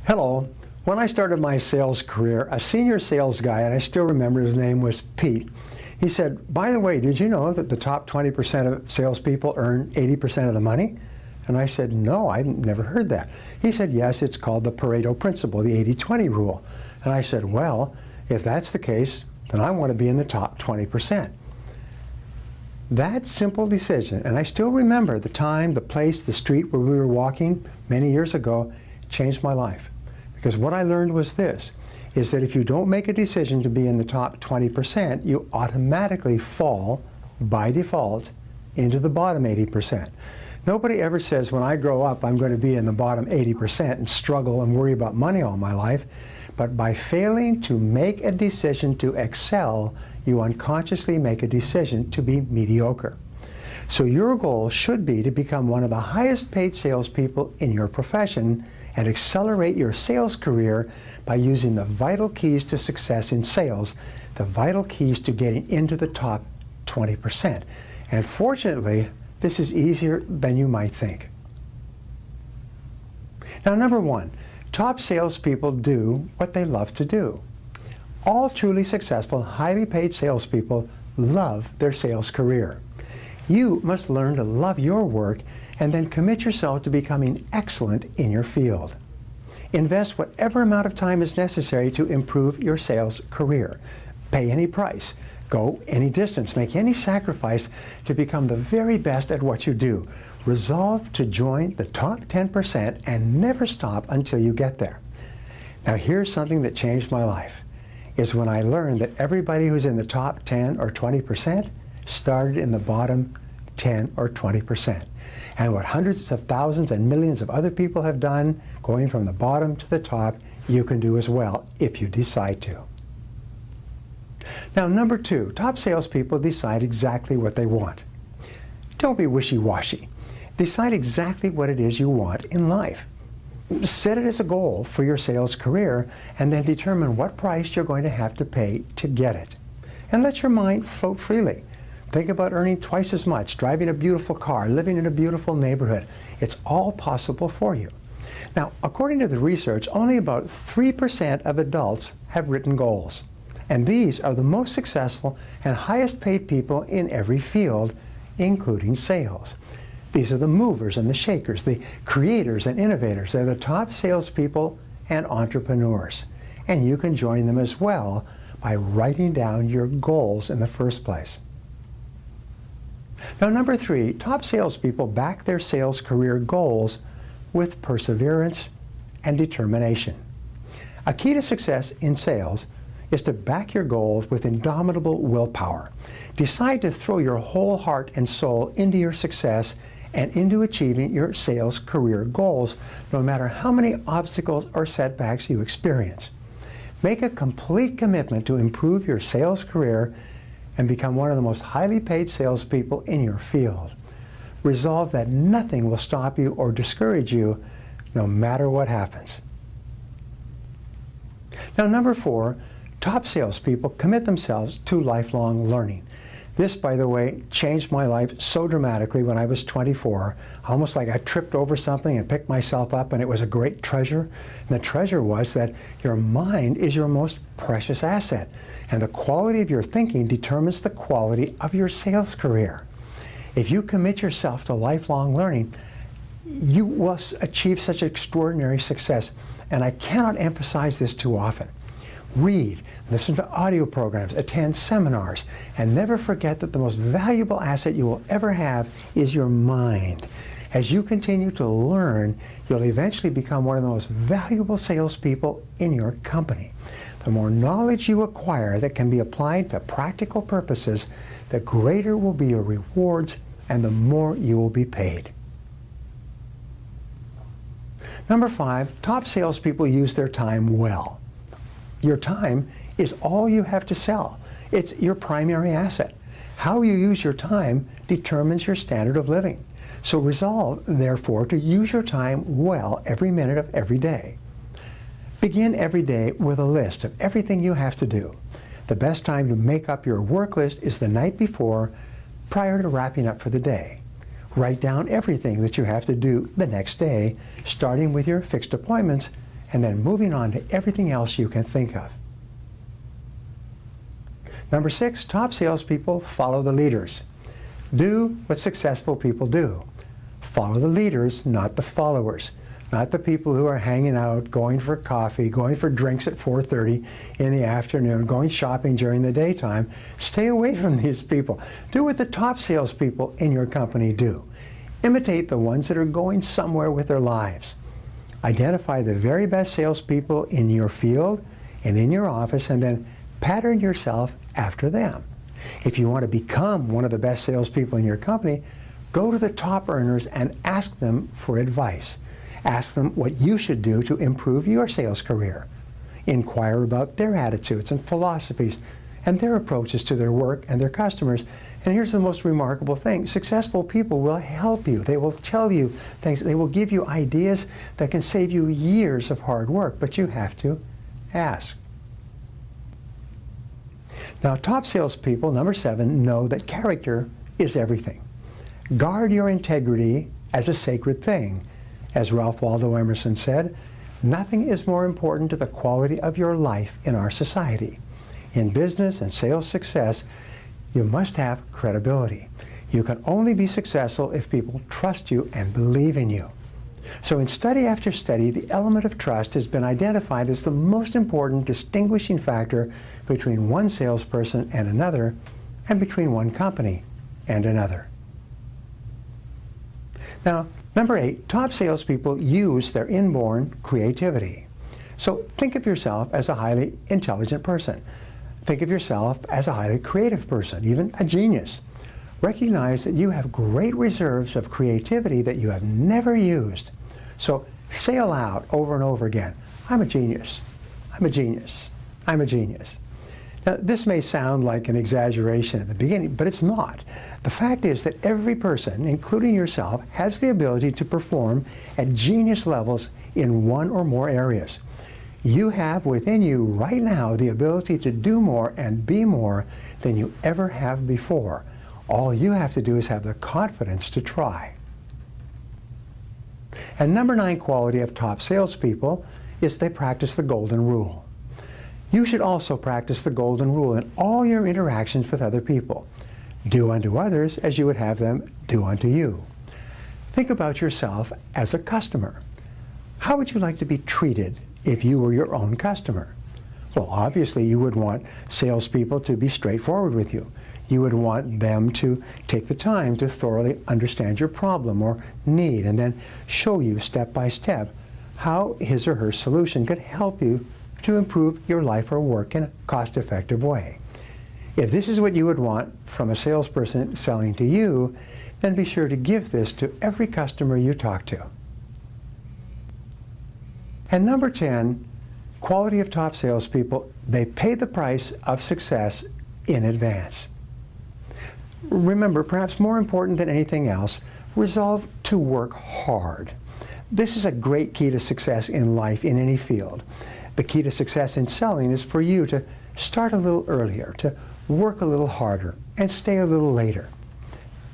Hello. When I started my sales career, a senior sales guy, and I still remember his name was Pete, he said, by the way, did you know that the top 20% of salespeople earn 80% of the money? And I said, no, I've never heard that. He said, yes, it's called the Pareto principle, the 80-20 rule. And I said, well, if that's the case, then I want to be in the top 20%. That simple decision, and I still remember the time, the place, the street where we were walking many years ago, changed my life. Because what I learned was this, is that if you don't make a decision to be in the top 20%, you automatically fall, by default, into the bottom 80%. Nobody ever says, when I grow up, I'm going to be in the bottom 80% and struggle and worry about money all my life. But by failing to make a decision to excel, you unconsciously make a decision to be mediocre. So your goal should be to become one of the highest paid salespeople in your profession and accelerate your sales career by using the vital keys to success in sales, the vital keys to getting into the top 20%. And fortunately, this is easier than you might think. Now, number one, top salespeople do what they love to do. All truly successful, highly paid salespeople love their sales career. You must learn to love your work and then commit yourself to becoming excellent in your field. Invest whatever amount of time is necessary to improve your sales career. Pay any price. Go any distance. Make any sacrifice to become the very best at what you do. Resolve to join the top 10% and never stop until you get there. Now here's something that changed my life, is when I learned that everybody who's in the top 10 or 20% started in the bottom 10 or 20%. And what hundreds of thousands and millions of other people have done, going from the bottom to the top, you can do as well if you decide to. Now, number two, top salespeople decide exactly what they want. Don't be wishy-washy. Decide exactly what it is you want in life. Set it as a goal for your sales career and then determine what price you're going to have to pay to get it. And let your mind float freely. Think about earning twice as much, driving a beautiful car, living in a beautiful neighborhood. It's all possible for you. Now, according to the research, only about 3% of adults have written goals. And these are the most successful and highest paid people in every field, including sales. These are the movers and the shakers, the creators and innovators. They're the top salespeople and entrepreneurs. And you can join them as well by writing down your goals in the first place. Now, number three, top salespeople back their sales career goals with perseverance and determination. A key to success in sales is to back your goals with indomitable willpower. Decide to throw your whole heart and soul into your success and into achieving your sales career goals, no matter how many obstacles or setbacks you experience. Make a complete commitment to improve your sales career and become one of the most highly paid salespeople in your field. Resolve that nothing will stop you or discourage you, no matter what happens. Now, number four, top salespeople commit themselves to lifelong learning. This, by the way, changed my life so dramatically when I was 24, almost like I tripped over something and picked myself up, and it was a great treasure. And the treasure was that your mind is your most precious asset, and the quality of your thinking determines the quality of your sales career. If you commit yourself to lifelong learning, you will achieve such extraordinary success, and I cannot emphasize this too often. Read, listen to audio programs, attend seminars, and never forget that the most valuable asset you will ever have is your mind. As you continue to learn, you'll eventually become one of the most valuable salespeople in your company. The more knowledge you acquire that can be applied to practical purposes, the greater will be your rewards and the more you will be paid. Number five, top salespeople use their time well. Your time is all you have to sell. It's your primary asset. How you use your time determines your standard of living. So resolve, therefore, to use your time well every minute of every day. Begin every day with a list of everything you have to do. The best time to make up your work list is the night before, prior to wrapping up for the day. Write down everything that you have to do the next day, starting with your fixed appointments and then moving on to everything else you can think of. Number 6, top salespeople follow the leaders. Do what successful people do. Follow the leaders, not the followers. Not the people who are hanging out, going for coffee, going for drinks at 4:30 in the afternoon, going shopping during the daytime. Stay away from these people. Do what the top salespeople in your company do. Imitate the ones that are going somewhere with their lives. Identify the very best salespeople in your field and in your office, and then pattern yourself after them. If you want to become one of the best salespeople in your company, go to the top earners and ask them for advice. Ask them what you should do to improve your sales career. Inquire about their attitudes and philosophies and their approaches to their work and their customers. And here's the most remarkable thing. Successful people will help you. They will tell you things. They will give you ideas that can save you years of hard work, but you have to ask. Now, top salespeople, number 7, know that character is everything. Guard your integrity as a sacred thing. As Ralph Waldo Emerson said, nothing is more important to the quality of your life in our society. In business and sales success, you must have credibility. You can only be successful if people trust you and believe in you. So in study after study, the element of trust has been identified as the most important distinguishing factor between one salesperson and another, and between one company and another. Now, number 8, top salespeople use their inborn creativity. So think of yourself as a highly intelligent person. Think of yourself as a highly creative person, even a genius. Recognize that you have great reserves of creativity that you have never used. So say aloud over and over again, I'm a genius, I'm a genius, I'm a genius. Now, this may sound like an exaggeration at the beginning, but it's not. The fact is that every person, including yourself, has the ability to perform at genius levels in one or more areas. You have within you right now the ability to do more and be more than you ever have before. All you have to do is have the confidence to try. And number 9 quality of top salespeople is they practice the golden rule. You should also practice the golden rule in all your interactions with other people. Do unto others as you would have them do unto you. Think about yourself as a customer. How would you like to be treated if you were your own customer? Well, obviously you would want salespeople to be straightforward with you. You would want them to take the time to thoroughly understand your problem or need and then show you step by step how his or her solution could help you to improve your life or work in a cost-effective way. If this is what you would want from a salesperson selling to you, then be sure to give this to every customer you talk to. And number 10, quality of top salespeople, they pay the price of success in advance. Remember, perhaps more important than anything else, resolve to work hard. This is a great key to success in life in any field. The key to success in selling is for you to start a little earlier, to work a little harder, and stay a little later.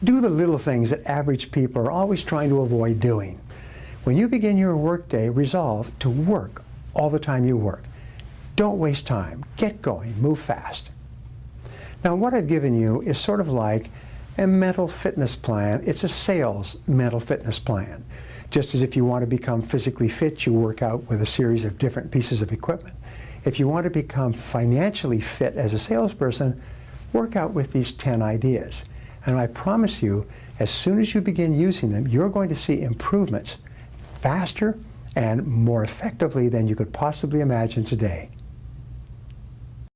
Do the little things that average people are always trying to avoid doing. When you begin your workday, resolve to work all the time you work. Don't waste time. Get going. Move fast. Now, what I've given you is sort of like a mental fitness plan. It's a sales mental fitness plan. Just as if you want to become physically fit, you work out with a series of different pieces of equipment. If you want to become financially fit as a salesperson, work out with these 10 ideas. And I promise you, as soon as you begin using them, you're going to see improvements faster and more effectively than you could possibly imagine today.